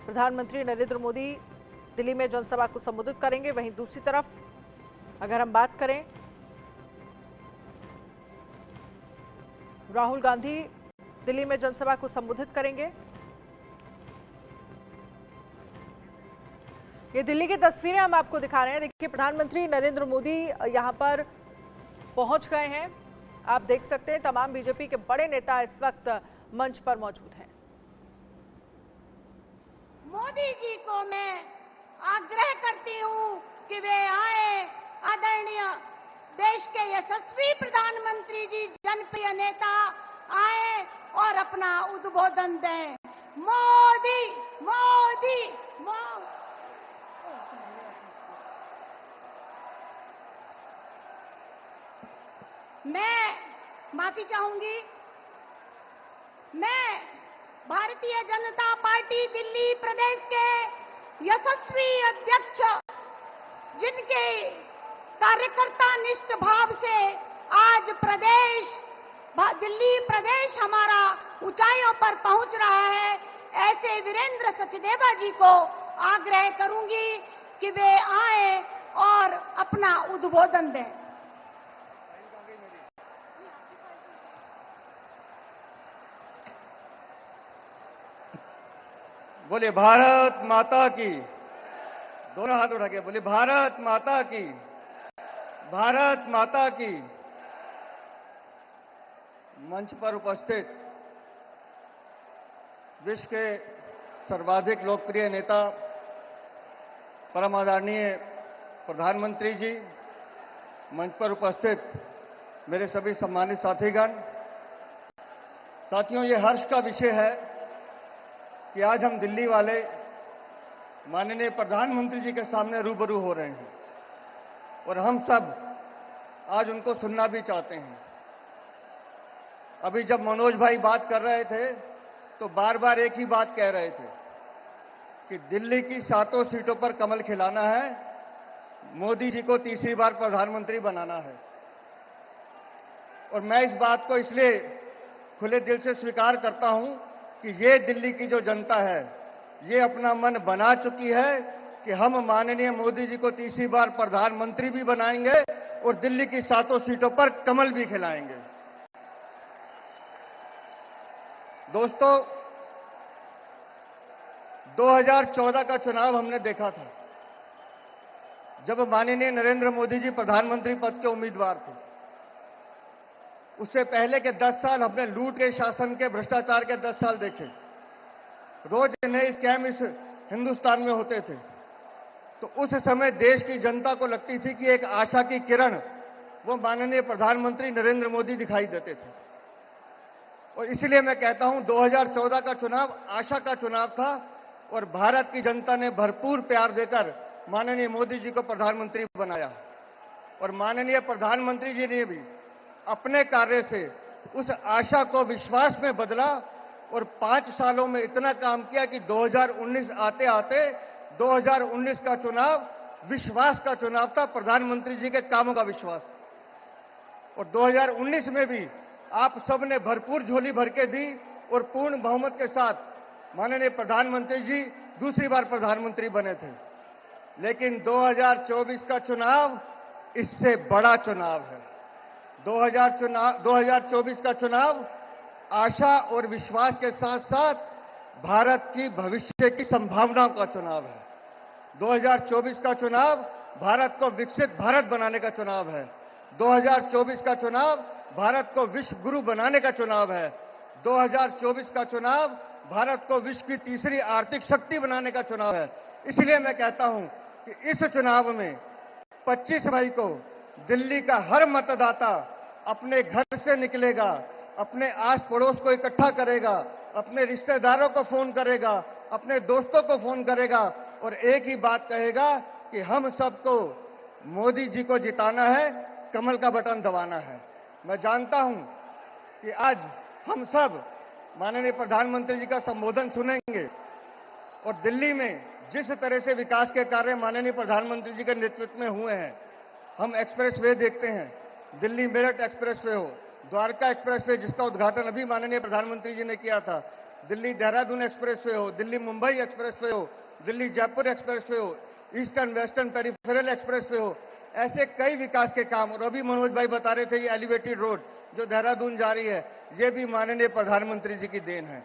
प्रधानमंत्री नरेंद्र मोदी दिल्ली में जनसभा को संबोधित करेंगे। वहीं दूसरी तरफ अगर हम बात करें, राहुल गांधी दिल्ली में जनसभा को संबोधित करेंगे। ये दिल्ली की तस्वीरें हम आपको दिखा रहे हैं। देखिए, प्रधानमंत्री नरेंद्र मोदी यहां पर पहुंच गए हैं। आप देख सकते हैं तमाम बीजेपी के बड़े नेता इस वक्त मंच पर मौजूद हैं। मोदी जी को मैं आग्रह करती हूं कि वे आए। आदरणीय देश के यशस्वी प्रधानमंत्री जी, जनप्रिय नेता आए और अपना उद्बोधन दें। मोदी मोदी मोदी। मैं माफी चाहूंगी। मैं भारतीय जनता पार्टी दिल्ली प्रदेश के यशस्वी अध्यक्ष, जिनके कार्यकर्ता निष्ठ भाव से आज दिल्ली प्रदेश हमारा ऊंचाइयों पर पहुंच रहा है, ऐसे वीरेंद्र सचदेवा जी को आग्रह करूंगी कि वे आए और अपना उद्बोधन दें। बोले भारत माता की। दोनों हाथ उठा के बोले भारत माता की, भारत माता की। मंच पर उपस्थित विश्व के सर्वाधिक लोकप्रिय नेता, परम आदरणीय प्रधानमंत्री जी, मंच पर उपस्थित मेरे सभी सम्मानित साथीगण, साथियों, ये हर्ष का विषय है कि आज हम दिल्ली वाले माननीय प्रधानमंत्री जी के सामने रूबरू हो रहे हैं और हम सब आज उनको सुनना भी चाहते हैं। अभी जब मनोज भाई बात कर रहे थे तो बार बार एक ही बात कह रहे थे कि दिल्ली की 7 सीटों पर कमल खिलाना है, मोदी जी को तीसरी बार प्रधानमंत्री बनाना है। और मैं इस बात को इसलिए खुले दिल से स्वीकार करता हूं कि ये दिल्ली की जो जनता है, ये अपना मन बना चुकी है कि हम माननीय मोदी जी को तीसरी बार प्रधानमंत्री भी बनाएंगे और दिल्ली की 7 सीटों पर कमल भी खिलाएंगे। दोस्तों, 2014 का चुनाव हमने देखा था, जब माननीय नरेंद्र मोदी जी प्रधानमंत्री पद के उम्मीदवार थे। उससे पहले के 10 साल हमने लूट के शासन के, भ्रष्टाचार के 10 साल देखे। रोज नए स्कैम इस हिंदुस्तान में होते थे। तो उस समय देश की जनता को लगती थी कि एक आशा की किरण वो माननीय प्रधानमंत्री नरेंद्र मोदी दिखाई देते थे। और इसलिए मैं कहता हूं 2014 का चुनाव आशा का चुनाव था और भारत की जनता ने भरपूर प्यार देकर माननीय मोदी जी को प्रधानमंत्री बनाया। और माननीय प्रधानमंत्री जी ने भी अपने कार्य से उस आशा को विश्वास में बदला और 5 सालों में इतना काम किया कि 2019 आते आते 2019 का चुनाव विश्वास का चुनाव था, प्रधानमंत्री जी के कामों का विश्वास। और 2019 में भी आप सबने भरपूर झोली भर के दी और पूर्ण बहुमत के साथ माननीय प्रधानमंत्री जी दूसरी बार प्रधानमंत्री बने थे। लेकिन 2024 का चुनाव इससे बड़ा चुनाव है। 2024 का चुनाव आशा और विश्वास के साथ साथ भारत की भविष्य की संभावनाओं का चुनाव है। 2024 का चुनाव भारत को विकसित भारत बनाने का चुनाव है। 2024 का चुनाव भारत को विश्व गुरु बनाने का चुनाव है। 2024 का चुनाव भारत को विश्व की तीसरी आर्थिक शक्ति बनाने का चुनाव है। इसलिए मैं कहता हूं कि इस चुनाव में 25 मई को दिल्ली का हर मतदाता अपने घर से निकलेगा, अपने आस पड़ोस को इकट्ठा करेगा, अपने रिश्तेदारों को फोन करेगा, अपने दोस्तों को फोन करेगा और एक ही बात कहेगा कि हम सबको मोदी जी को जिताना है, कमल का बटन दबाना है। मैं जानता हूं कि आज हम सब माननीय प्रधानमंत्री जी का संबोधन सुनेंगे और दिल्ली में जिस तरह से विकास के कार्य माननीय प्रधानमंत्री जी के नेतृत्व में हुए हैं, हम एक्सप्रेसवे देखते हैं, दिल्ली मेरठ एक्सप्रेसवे हो, द्वारका एक्सप्रेसवे जिसका उद्घाटन अभी माननीय प्रधानमंत्री जी ने किया था, दिल्ली देहरादून एक्सप्रेसवे हो, दिल्ली मुंबई एक्सप्रेसवे हो, दिल्ली जयपुर एक्सप्रेसवे हो, ईस्टर्न वेस्टर्न पेरिफेरल एक्सप्रेसवे हो, ऐसे कई विकास के काम। और अभी मनोज भाई बता रहे थे ये एलिवेटेड रोड जो देहरादून जा रही है, ये भी माननीय प्रधानमंत्री जी की देन है।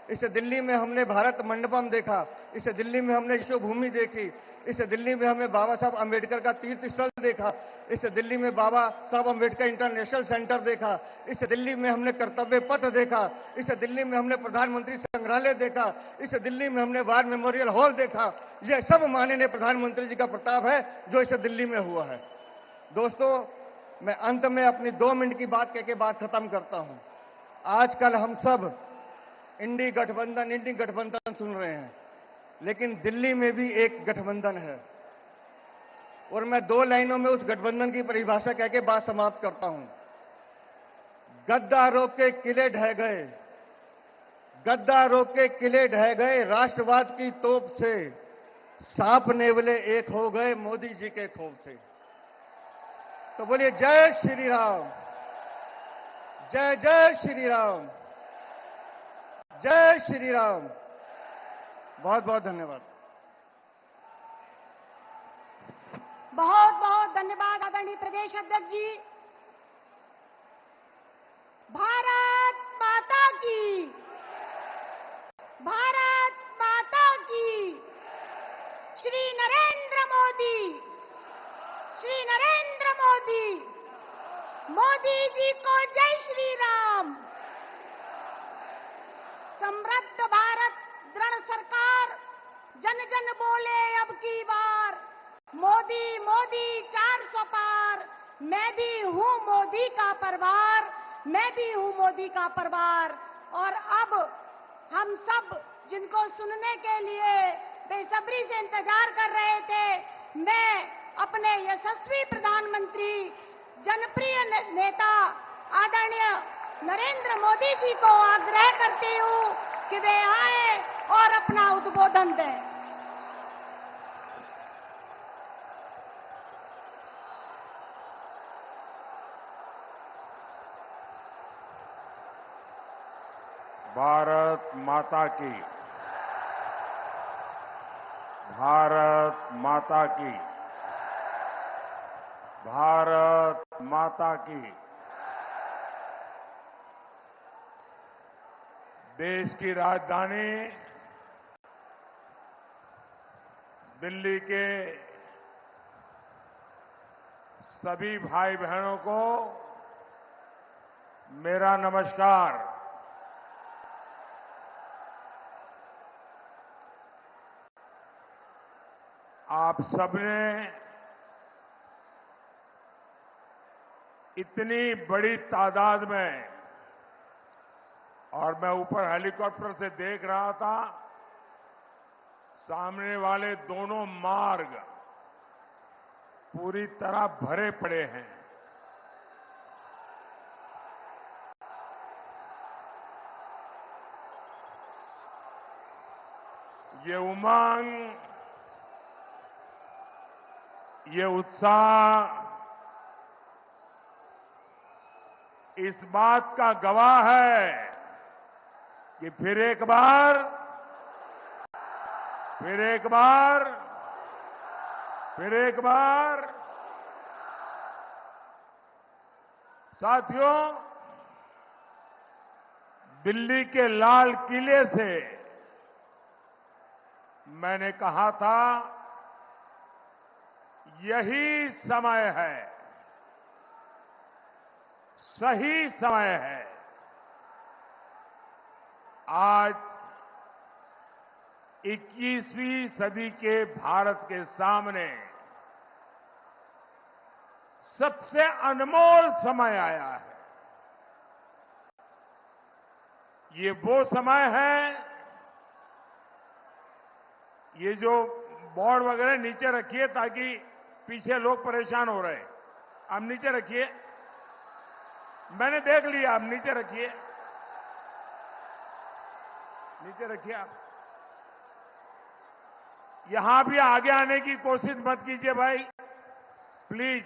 इससे दिल्ली में हमने भारत मंडपम देखा, इससे दिल्ली में हमने यशो भूमि देखी, इससे दिल्ली में हमने बाबा साहब अम्बेडकर का तीर्थ स्थल देखा, इससे दिल्ली में बाबा साहब अम्बेडकर इंटरनेशनल सेंटर देखा, इससे दिल्ली में हमने कर्तव्य पथ देखा, इससे दिल्ली में हमने प्रधानमंत्री संग्रहालय देखा, इससे दिल्ली में हमने वार मेमोरियल हॉल देखा। ये सब माननीय प्रधानमंत्री जी का प्रताप है जो इसे दिल्ली में हुआ है। दोस्तों, मैं अंत में अपनी 2 मिनट की बात कहकर बात खत्म करता हूं। आजकल हम सब इंडी गठबंधन सुन रहे हैं, लेकिन दिल्ली में भी एक गठबंधन है और मैं 2 लाइनों में उस गठबंधन की परिभाषा कह के बात समाप्त करता हूं। गद्दारों के किले ढह गए, गद्दारों के किले ढह गए, राष्ट्रवाद की तोप से सांप नेवले एक हो गए मोदी जी के खौफ से। तो बोलिए जय श्री राम, जय जय श्री राम, जय श्री राम। बहुत बहुत धन्यवाद। बहुत बहुत धन्यवाद आदरणीय प्रदेश अध्यक्ष जी। भारत माता की, भारत माता की। श्री नरेंद्र मोदी, श्री नरेंद्र मोदी, मोदी जी को जय श्री राम। समृद्ध भारत, दृढ़ सरकार, जन जन बोले अब की बार, मोदी मोदी 400 पार। मैं भी हूँ मोदी का परिवार, मैं भी हूँ मोदी का परिवार। और अब हम सब जिनको सुनने के लिए बेसब्री से इंतजार कर रहे थे, मैं अपने यशस्वी प्रधानमंत्री, जनप्रिय नेता आदरणीय नरेंद्र मोदी जी को आग्रह करती हूँ कि वे आए और अपना उद्बोधन दें। भारत माता की, भारत माता की, भारत माता की। देश की राजधानी दिल्ली के सभी भाई बहनों को मेरा नमस्कार। आप सबने इतनी बड़ी तादाद में, और मैं ऊपर हेलीकॉप्टर से देख रहा था, सामने वाले दोनों मार्ग पूरी तरह भरे पड़े हैं। ये उमंग, ये उत्साह इस बात का गवाह है कि फिर एक बार साथियों, दिल्ली के लाल किले से मैंने कहा था यही समय है, सही समय है। आज 21वीं सदी के भारत के सामने सबसे अनमोल समय आया है। ये वो समय है, ये जो बोर्ड वगैरह नीचे रखिए ताकि पीछे लोग परेशान हो रहे हैं, आप नीचे रखिए। मैंने देख लिया, आप नीचे रखिए, नीचे रखिए। आप यहां भी आगे आने की कोशिश मत कीजिए भाई, प्लीज।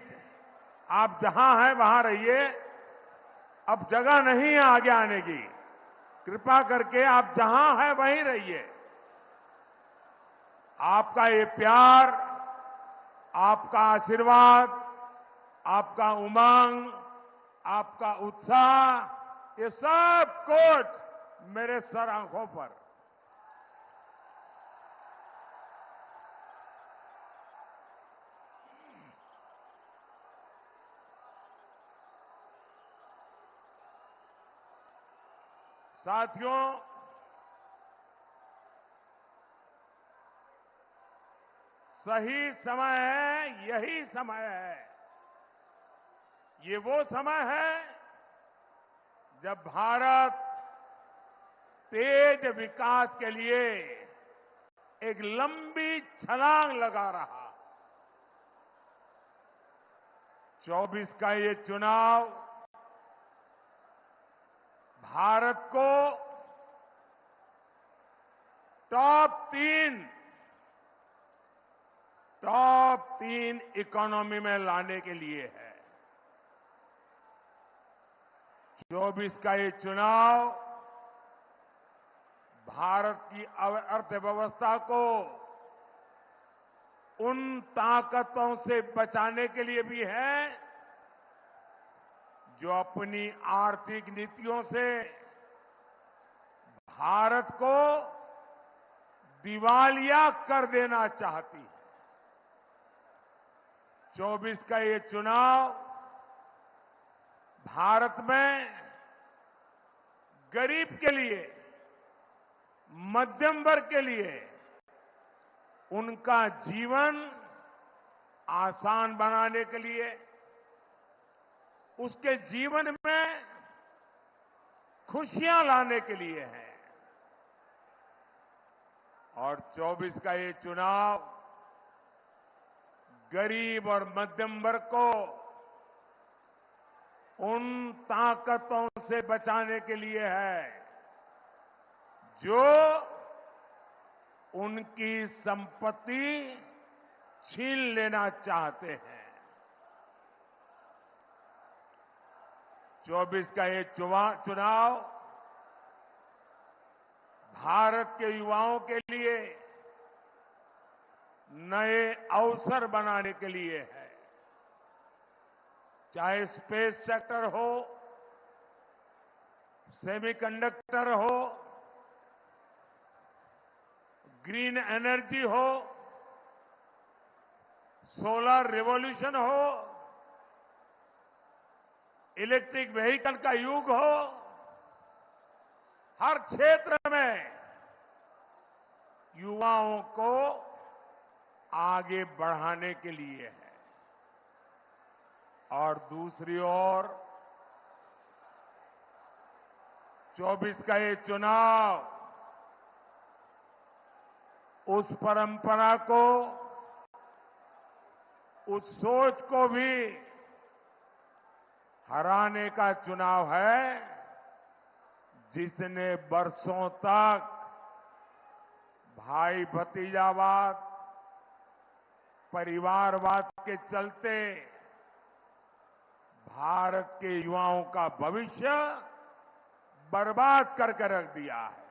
आप जहां हैं वहां रहिए, अब जगह नहीं है आगे आने की। कृपा करके आप जहां हैं वहीं रहिए। आपका ये प्यार, आपका आशीर्वाद, आपका उमंग, आपका उत्साह, ये सब कुछ मेरे सर आंखों पर। साथियों, सही समय है, यही समय है। ये वो समय है जब भारत तेज विकास के लिए एक लंबी छलांग लगा रहा। 24 का ये चुनाव भारत को टॉप तीन इकोनॉमी में लाने के लिए है। 24 का ये चुनाव भारत की अर्थव्यवस्था को उन ताकतों से बचाने के लिए भी है जो अपनी आर्थिक नीतियों से भारत को दिवालिया कर देना चाहती है। 24 का ये चुनाव भारत में गरीब के लिए, मध्यम वर्ग के लिए उनका जीवन आसान बनाने के लिए, उसके जीवन में खुशियां लाने के लिए है। और 24 का ये चुनाव गरीब और मध्यम वर्ग को उन ताकतों से बचाने के लिए है जो उनकी संपत्ति छीन लेना चाहते हैं। 24 का ये चुनाव भारत के युवाओं के लिए नए अवसर बनाने के लिए है। चाहे स्पेस सेक्टर हो, सेमीकंडक्टर हो, ग्रीन एनर्जी हो, सोलर रिवॉल्यूशन हो, इलेक्ट्रिक व्हीकल का युग हो, हर क्षेत्र में युवाओं को आगे बढ़ाने के लिए है। और दूसरी ओर 24 का ये चुनाव उस परंपरा को, उस सोच को भी हराने का चुनाव है जिसने बरसों तक भाई भतीजावाद, परिवारवाद के चलते भारत के युवाओं का भविष्य बर्बाद करके रख दिया है।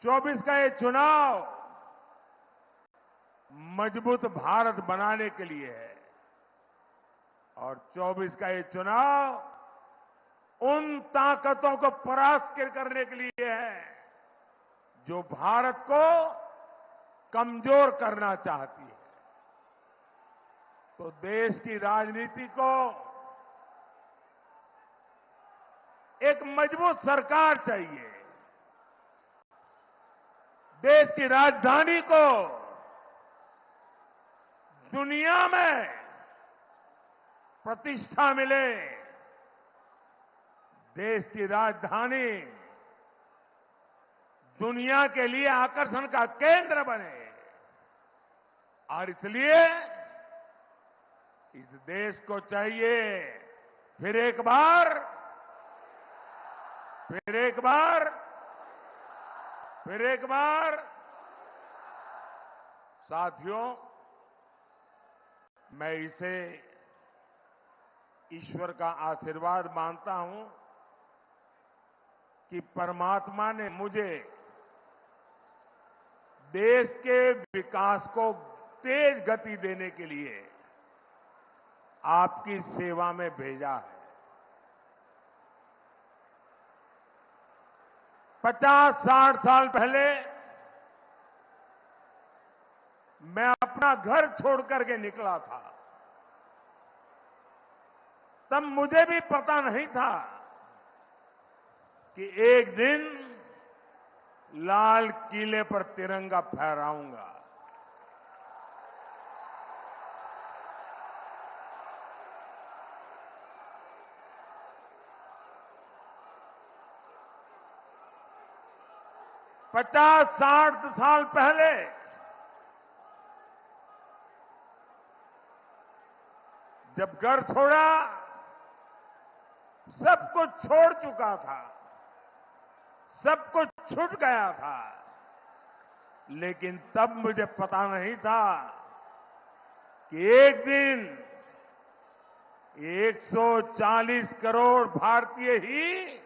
24 का ये चुनाव मजबूत भारत बनाने के लिए है और 24 का ये चुनाव उन ताकतों को परास्त करने के लिए है जो भारत को कमजोर करना चाहती है। तो देश की राजनीति को एक मजबूत सरकार चाहिए। देश की राजधानी को दुनिया में प्रतिष्ठा मिले, देश की राजधानी दुनिया के लिए आकर्षण का केंद्र बने। और इसलिए इस देश को चाहिए फिर एक बार साथियों, मैं इसे ईश्वर का आशीर्वाद मानता हूं कि परमात्मा ने मुझे देश के विकास को तेज गति देने के लिए आपकी सेवा में भेजा है। 50-60 साल पहले मैं अपना घर छोड़ करके निकला था। तब मुझे भी पता नहीं था कि एक दिन लाल किले पर तिरंगा फहराऊंगा। पचास 60 साल पहले जब घर छोड़ा, सब कुछ छोड़ चुका था, सब कुछ छूट गया था, लेकिन तब मुझे पता नहीं था कि एक दिन 140 करोड़ भारतीय ही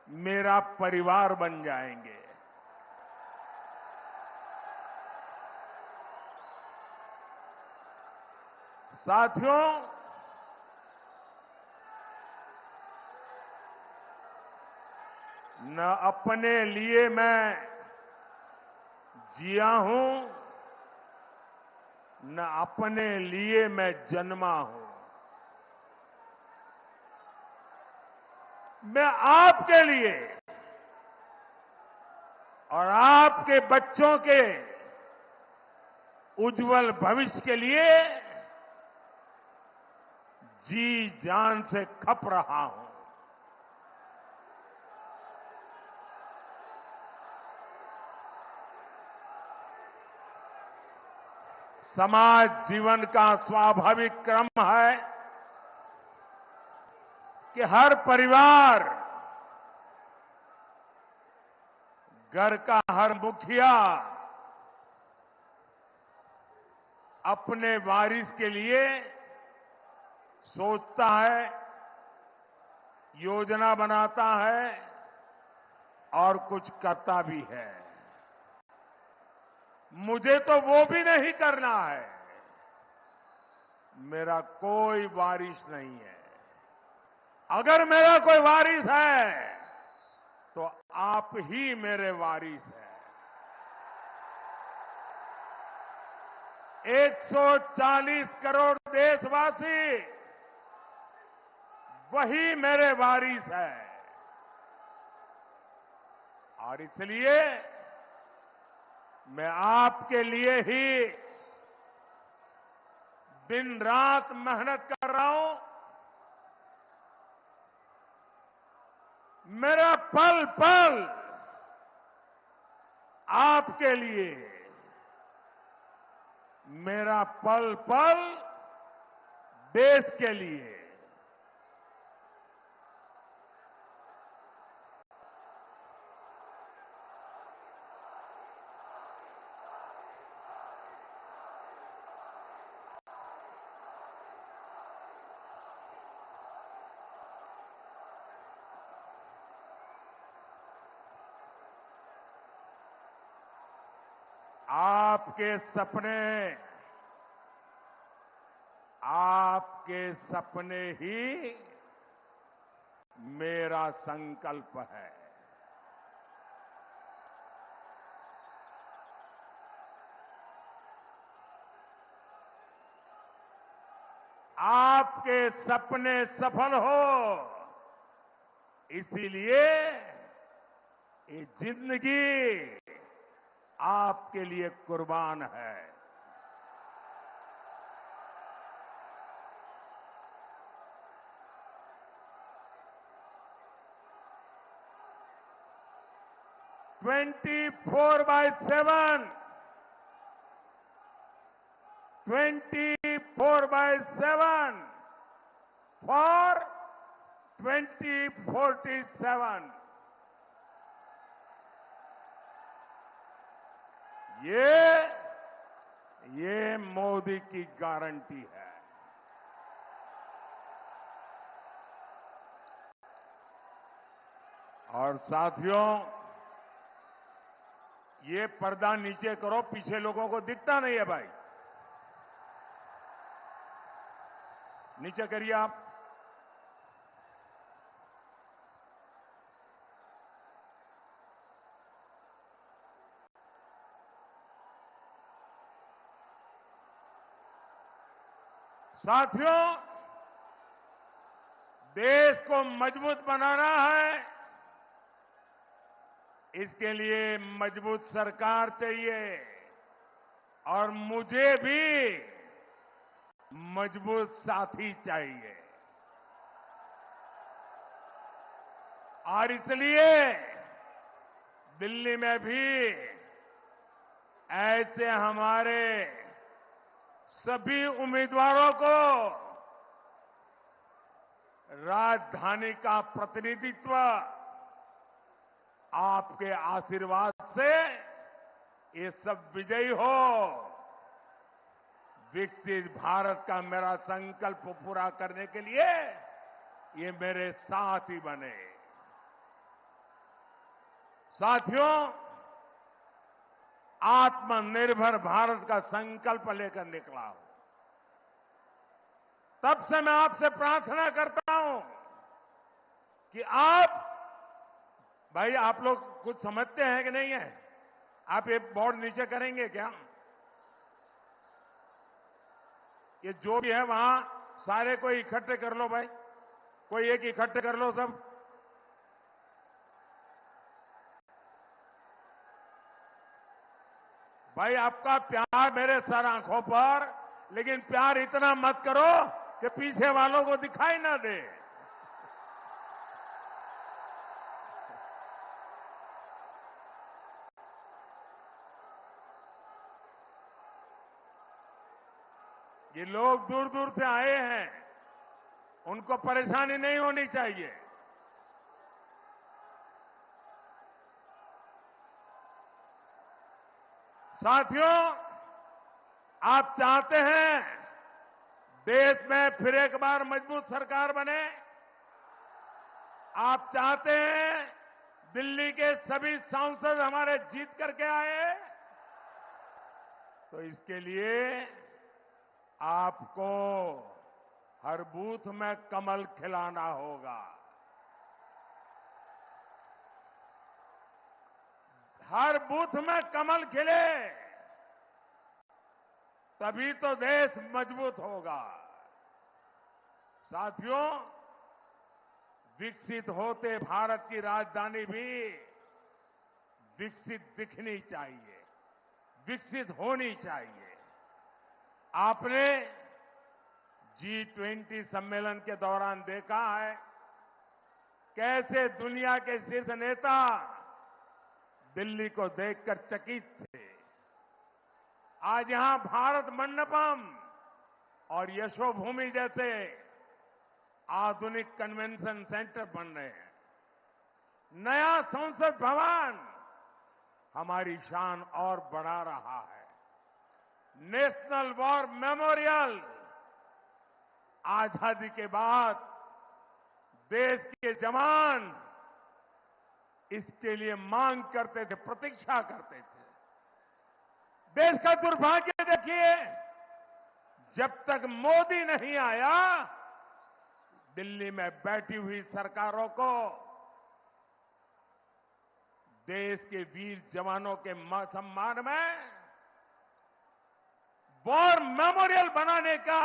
मेरा परिवार बन जाएंगे। साथियों, न अपने लिए मैं जिया हूं, न अपने लिए मैं जन्मा हूं। मैं आपके लिए और आपके बच्चों के उज्जवल भविष्य के लिए जी जान से खप रहा हूं। समाज जीवन का स्वाभाविक क्रम है कि हर परिवार, घर का हर मुखिया अपने वारिस के लिए सोचता है, योजना बनाता है और कुछ करता भी है। मुझे तो वो भी नहीं करना है। मेरा कोई वारिस नहीं है। अगर मेरा कोई वारिस है तो आप ही मेरे वारिस हैं। 140 करोड़ देशवासी वही मेरे वारिस है। और इसलिए मैं आपके लिए ही दिन रात मेहनत कर रहा हूं। मेरा पल पल आपके लिए, मेरा पल पल देश के लिए। आपके सपने ही मेरा संकल्प है। आपके सपने सफल हो, इसीलिए ये जिंदगी आपके लिए कुर्बान है। "24 by 7, 24 by 7 for 2047" ये मोदी की गारंटी है। और साथियों, ये पर्दा नीचे करो, पीछे लोगों को दिखता नहीं है भाई। नीचे करिए आप। साथियों, देश को मजबूत बनाना है, इसके लिए मजबूत सरकार चाहिए और मुझे भी मजबूत साथी चाहिए। और इसलिए दिल्ली में भी ऐसे हमारे सभी उम्मीदवारों को राजधानी का प्रतिनिधित्व आपके आशीर्वाद से ये सब विजयी हो, विकसित भारत का मेरा संकल्प पूरा करने के लिए ये मेरे साथ ही बने। साथियों, आत्मनिर्भर भारत का संकल्प लेकर निकला हूं। तब से मैं आपसे प्रार्थना करता हूं कि भाई आप लोग कुछ समझते हैं कि नहीं है? आप ये बोर्ड नीचे करेंगे क्या? ये जो भी है वहां सारे को इकट्ठे कर लो भाई, कोई एक इकट्ठे कर लो सब। भाई आपका प्यार मेरे सर आंखों पर, लेकिन प्यार इतना मत करो कि पीछे वालों को दिखाई ना दे। ये लोग दूर दूर से आए हैं, उनको परेशानी नहीं होनी चाहिए। साथियों, आप चाहते हैं देश में फिर एक बार मजबूत सरकार बने? आप चाहते हैं दिल्ली के सभी सांसद हमारे जीत करके आए? तो इसके लिए आपको हर बूथ में कमल खिलाना होगा। हर बूथ में कमल खिले, तभी तो देश मजबूत होगा। साथियों, विकसित होते भारत की राजधानी भी विकसित दिखनी चाहिए, विकसित होनी चाहिए। आपने G20 सम्मेलन के दौरान देखा है कैसे दुनिया के शीर्ष नेता दिल्ली को देखकर चकित थे। आज यहां भारत मंडपम और यशोभूमि जैसे आधुनिक कन्वेंशन सेंटर बन रहे हैं। नया संसद भवन हमारी शान और बढ़ा रहा है। नेशनल वॉर मेमोरियल, आजादी के बाद देश के जवान इसके लिए मांग करते थे, प्रतीक्षा करते थे। देश का दुर्भाग्य देखिए, जब तक मोदी नहीं आया, दिल्ली में बैठी हुई सरकारों को देश के वीर जवानों के सम्मान में वॉर मेमोरियल बनाने का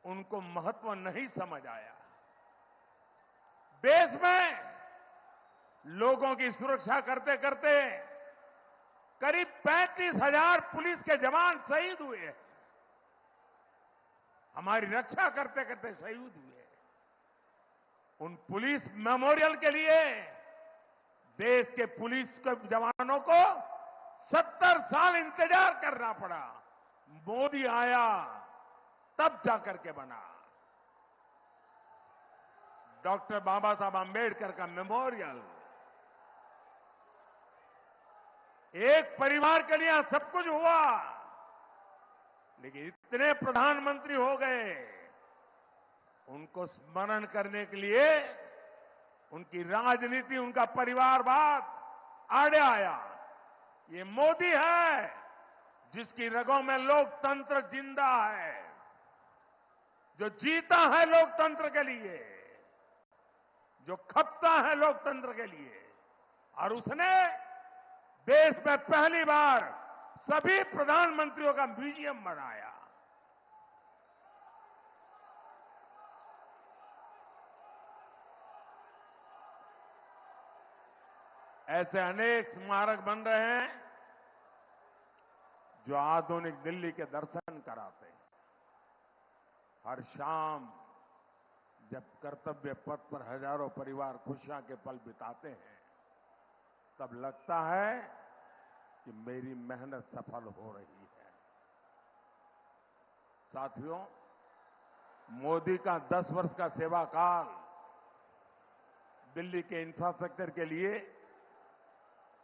उनको महत्व नहीं समझ आया। देश में लोगों की सुरक्षा करते करते करीब 35,000 पुलिस के जवान शहीद हुए। हमारी रक्षा करते करते शहीद हुए। उन पुलिस मेमोरियल के लिए देश के पुलिस के जवानों को 70 साल इंतजार करना पड़ा। मोदी आया तब जाकर के बना। डॉक्टर बाबा साहब आंबेडकर का मेमोरियल। एक परिवार के लिए सब कुछ हुआ, लेकिन इतने प्रधानमंत्री हो गए, उनको स्मरण करने के लिए उनकी राजनीति, उनका परिवारवाद आड़े आया। ये मोदी है जिसकी रगों में लोकतंत्र जिंदा है, जो जीता है लोकतंत्र के लिए, जो खपता है लोकतंत्र के लिए। और उसने देश में पहली बार सभी प्रधानमंत्रियों का म्यूजियम बनाया। ऐसे अनेक स्मारक बन रहे हैं जो आधुनिक दिल्ली के दर्शन कराते हैं। हर शाम जब कर्तव्य पथ पर हजारों परिवार खुशियां के पल बिताते हैं, तब लगता है कि मेरी मेहनत सफल हो रही है। साथियों, मोदी का 10 वर्ष का सेवा काल दिल्ली के इंफ्रास्ट्रक्चर के लिए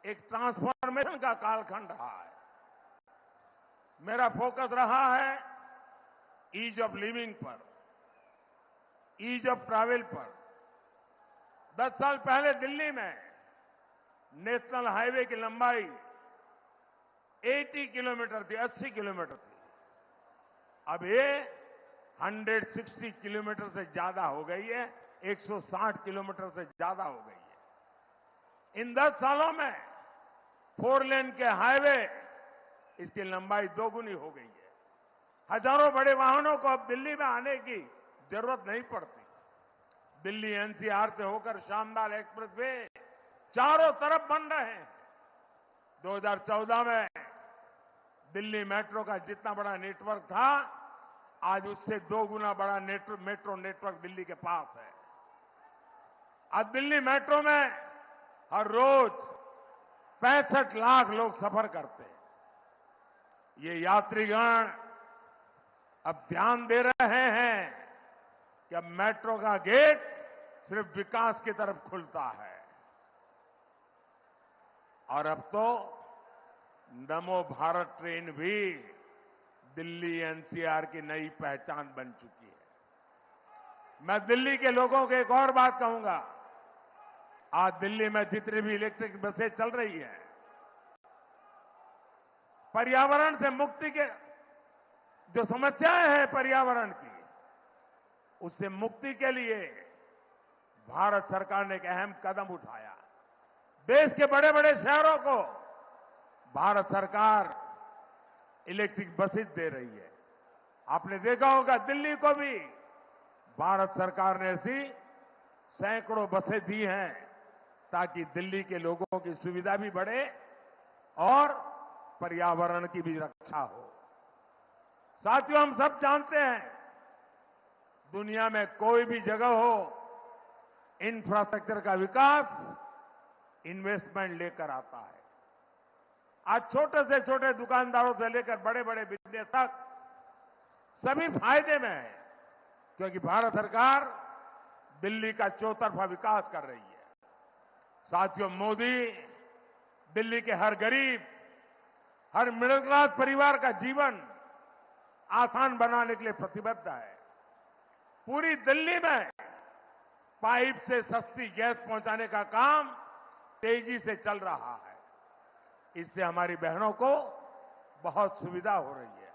एक ट्रांसफॉर्मेशन का कालखंड रहा है। मेरा फोकस रहा है ईज ऑफ लिविंग पर, ईज ऑफ ट्रैवल पर। 10 साल पहले दिल्ली में नेशनल हाईवे की लंबाई 80 किलोमीटर थी, 80 किलोमीटर थी। अब ये 160 किलोमीटर से ज्यादा हो गई है, 160 किलोमीटर से ज्यादा हो गई है। इन 10 सालों में 4 लेन के हाईवे, इसकी लंबाई 2 गुनी हो गई है। हजारों बड़े वाहनों को अब दिल्ली में आने की जरूरत नहीं पड़ती। दिल्ली एनसीआर से होकर शानदार एक्सप्रेसवे चारों तरफ बन रहे हैं। 2014 में दिल्ली मेट्रो का जितना बड़ा नेटवर्क था, आज उससे 2 गुना बड़ा मेट्रो नेटवर्क दिल्ली के पास है। आज दिल्ली मेट्रो में हर रोज 65 लाख लोग सफर करते हैं। ये यात्रीगण अब ध्यान दे रहे हैं कि अब मेट्रो का गेट सिर्फ विकास की तरफ खुलता है। और अब तो नमो भारत ट्रेन भी दिल्ली एनसीआर की नई पहचान बन चुकी है। मैं दिल्ली के लोगों को एक और बात कहूंगा। आज दिल्ली में जितनी भी इलेक्ट्रिक बसें चल रही हैं, पर्यावरण से मुक्ति के जो समस्याएं हैं पर्यावरण की, उससे मुक्ति के लिए भारत सरकार ने एक अहम कदम उठाया। देश के बड़े बड़े शहरों को भारत सरकार इलेक्ट्रिक बसेस दे रही है। आपने देखा होगा दिल्ली को भी भारत सरकार ने ऐसी सैकड़ों बसें दी हैं ताकि दिल्ली के लोगों की सुविधा भी बढ़े और पर्यावरण की भी रक्षा हो। साथियों, हम सब जानते हैं दुनिया में कोई भी जगह हो, इंफ्रास्ट्रक्चर का विकास इन्वेस्टमेंट लेकर आता है। आज छोटे से छोटे दुकानदारों से लेकर बड़े बड़े बिजनेस तक सभी फायदे में है, क्योंकि भारत सरकार दिल्ली का चौतरफा विकास कर रही है। साथियों, मोदी दिल्ली के हर गरीब, हर मिडिल क्लास परिवार का जीवन आसान बनाने के लिए प्रतिबद्ध है। पूरी दिल्ली में पाइप से सस्ती गैस पहुंचाने का काम तेजी से चल रहा है। इससे हमारी बहनों को बहुत सुविधा हो रही है।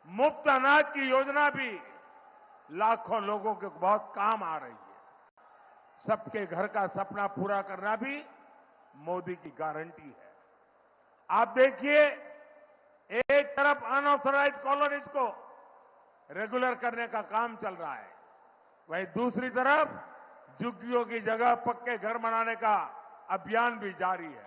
मुफ्त अनाज की योजना भी लाखों लोगों के बहुत काम आ रही है। सबके घर का सपना पूरा करना भी मोदी की गारंटी है। आप देखिए, एक तरफ अनऑथराइज्ड कॉलोनीज को रेगुलर करने का काम चल रहा है, वहीं दूसरी तरफ झुग्गियों की जगह पक्के घर बनाने का अभियान भी जारी है।